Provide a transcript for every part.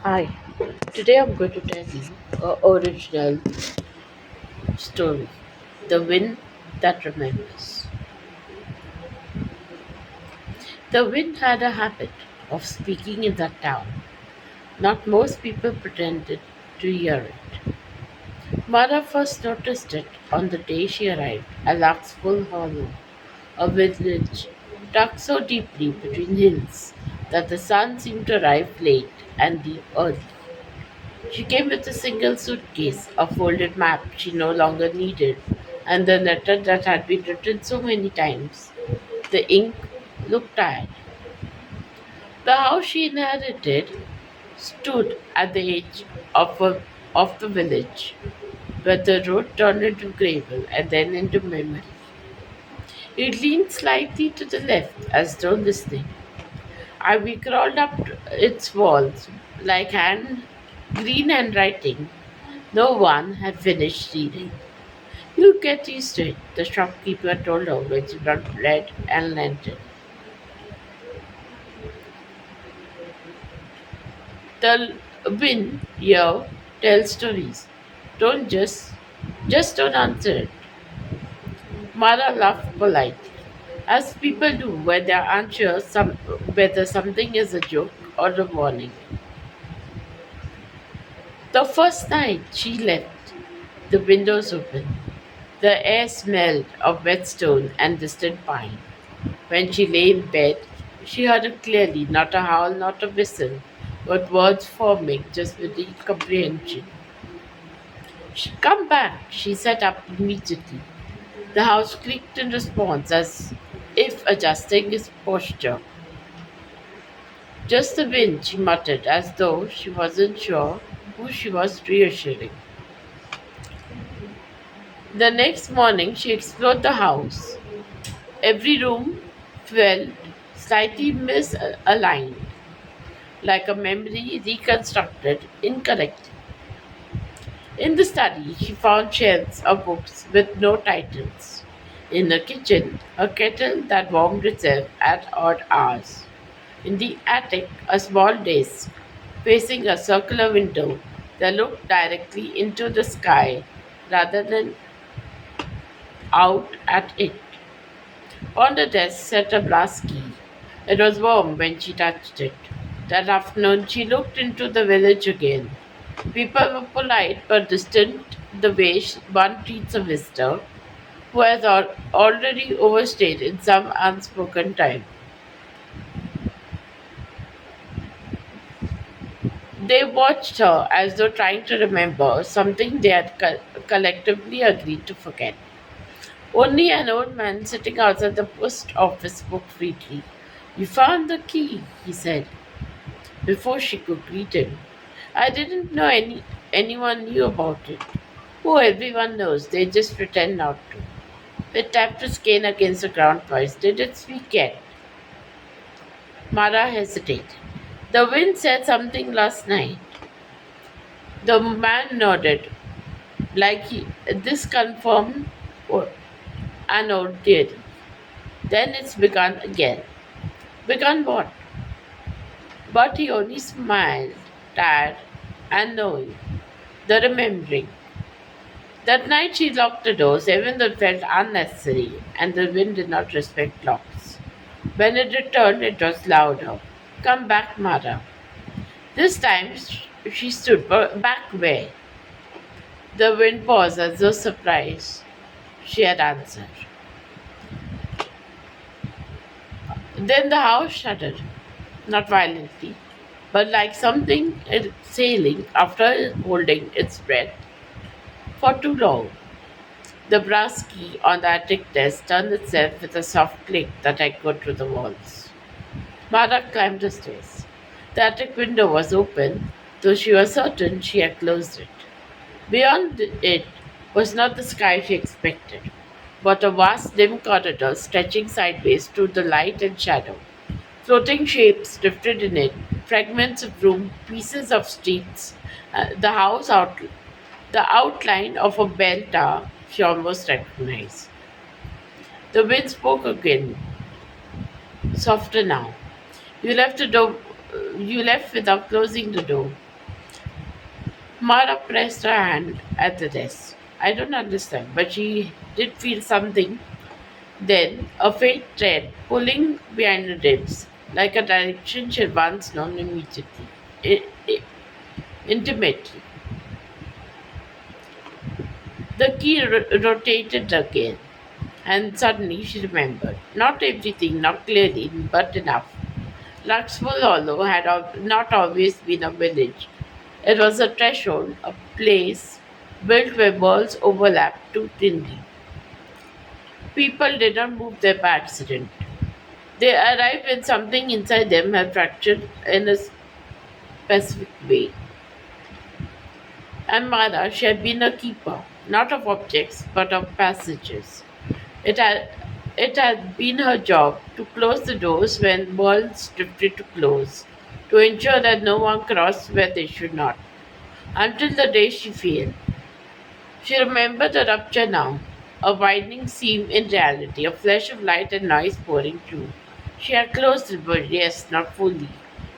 Hi, today I'm going to tell you an original story, The Wind That Remembers. The wind had a habit of speaking in that town. Not most people pretended to hear it. Mara first noticed it on the day she arrived at Larkspur Hollow, a village tucked so deeply between hills that the sun seemed to arrive late and leave early. She came with a single suitcase, a folded map she no longer needed, and the letter that had been written so many times. The ink looked tired. The house she inherited stood at the edge of the village, where the road turned into gravel and then into memory. It leaned slightly to the left as though listening. Ivy crawled up its walls like green handwriting. No one had finished reading. "You'll get used to it," the shopkeeper told her when she brought bread and lantern. The wind here tells stories. Don't just don't answer it. Mara laughed politely, as people do when they are unsure whether something is a joke or a warning. The first night she left the windows open. The air smelled of wet stone and distant pine. When she lay in bed, she heard it clearly, not a howl, not a whistle, but words forming just within comprehension. "Come back," she sat up immediately. The house creaked in response as if adjusting its posture. "Just the wind," she muttered, as though she wasn't sure who she was reassuring. The next morning, she explored the house. Every room felt slightly misaligned, like a memory reconstructed incorrectly. In the study, she found shelves of books with no titles. In the kitchen, a kettle that warmed itself at odd hours. In the attic, a small desk facing a circular window that looked directly into the sky rather than out at it. On the desk sat a brass key. It was warm when she touched it. That afternoon, she looked into the village again. People were polite but distant, the way one treats a visitor who has already overstayed in some unspoken time. They watched her as though trying to remember something they had collectively agreed to forget. Only an old man sitting outside the post office spoke freely. "You found the key," he said, before she could greet him. "I didn't know anyone knew about it." "Oh, everyone knows. They just pretend not to." He tapped his cane against the ground twice. "Did it speak yet?" Mara hesitated. "The wind said something last night." The man nodded, like this confirmed o- an old theory. Then it's begun again. Begun what? But he only smiled, tired and knowing, the remembering. That night she locked the doors, even though it felt unnecessary, and the wind did not respect locks. When it returned, it was louder. "Come back, Mara." This time she stood, but back where? The wind paused as though surprised. She had answered. Then the house shuddered, not violently, but like something exhaling after holding its breath for too long. The brass key on the attic desk turned itself with a soft click that echoed through the walls. Mara climbed the stairs. The attic window was open, though she was certain she had closed it. Beyond it was not the sky she expected, but a vast dim corridor stretching sideways through the light and shadow. Floating shapes drifted in it, fragments of room, pieces of streets, the outline of a bell tower she almost recognized. The wind spoke again, softer now. You left without closing the door." Mara pressed her hand at the desk. I don't understand, but she did feel something. Then a faint thread pulling behind her ribs, like a direction she had once known immediately, intimately. The key rotated again, and suddenly she remembered. Not everything, not clearly, but enough. Luxful Hollow had not always been a village. It was a threshold, a place built where worlds overlapped too thinly. People did not move there by accident. They arrived when something inside them had fractured in a specific way. And Mara, she had been a keeper, not of objects, but of passages. It had, it had been her job to close the doors when worlds drifted to close, to ensure that no one crossed where they should not, until the day she failed. She remembered the rupture now, a widening seam in reality, a flash of light and noise pouring through. She had closed the door, yes, not fully.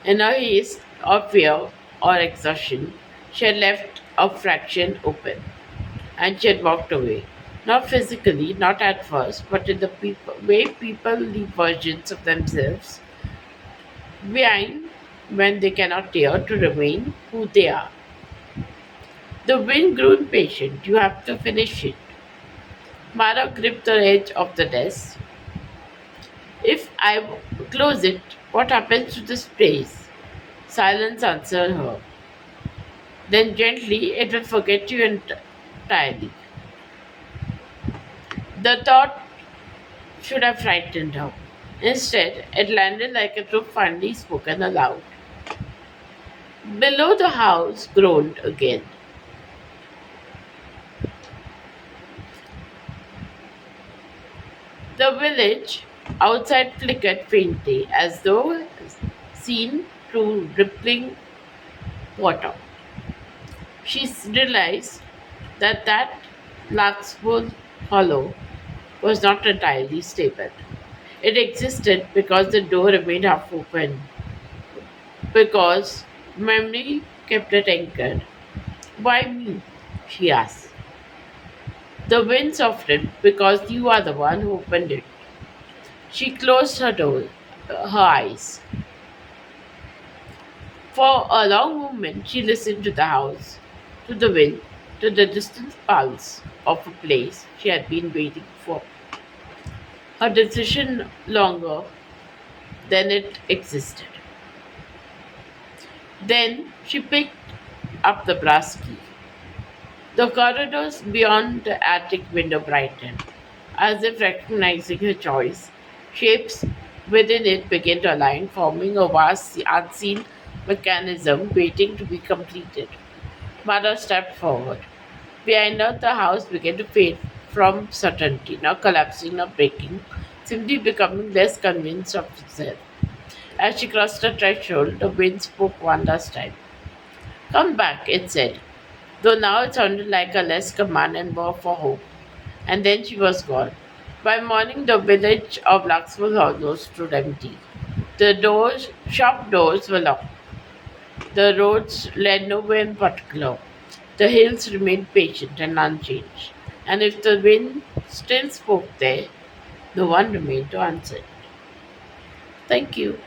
In her haste, or fear, or exhaustion, she had left a fraction open, and she had walked away. Not physically, not at first, but in the way people leave versions of themselves behind when they cannot dare to remain who they are. The wind grew impatient. You have to finish it. Mara gripped the edge of the desk. If I close it, what happens to this place? Silence answered her. Then gently, it will forget you entirely. The thought should have frightened her. Instead, it landed like a truth finally spoken aloud. Below the house groaned again. The village outside flickered faintly as though seen through rippling water. She realized that Larkspur Hollow was not entirely stable. It existed because the door remained half open, because memory kept it anchored. Why me? She asked. The wind softened because you are the one who opened it. She closed her eyes. For a long moment, she listened to the house, to the wind, to the distant pulse of a place she had been waiting for. Her decision longer than it existed. Then she picked up the brass key. The corridors beyond the attic window brightened, as if recognizing her choice. Shapes within it began to align, forming a vast, unseen mechanism waiting to be completed. Mother stepped forward. Behind her, the house began to fade from certainty, not collapsing, not breaking, simply becoming less convinced of itself. As she crossed the threshold, the wind spoke one last time. Come back, it said, though now it sounded like a less command and more for hope. And then she was gone. By morning, the village of Luxembourg Hollow stood empty. The shop doors were locked. The roads led nowhere in particular. The hills remained patient and unchanged. And if the wind still spoke there, no one remained to answer it. Thank you.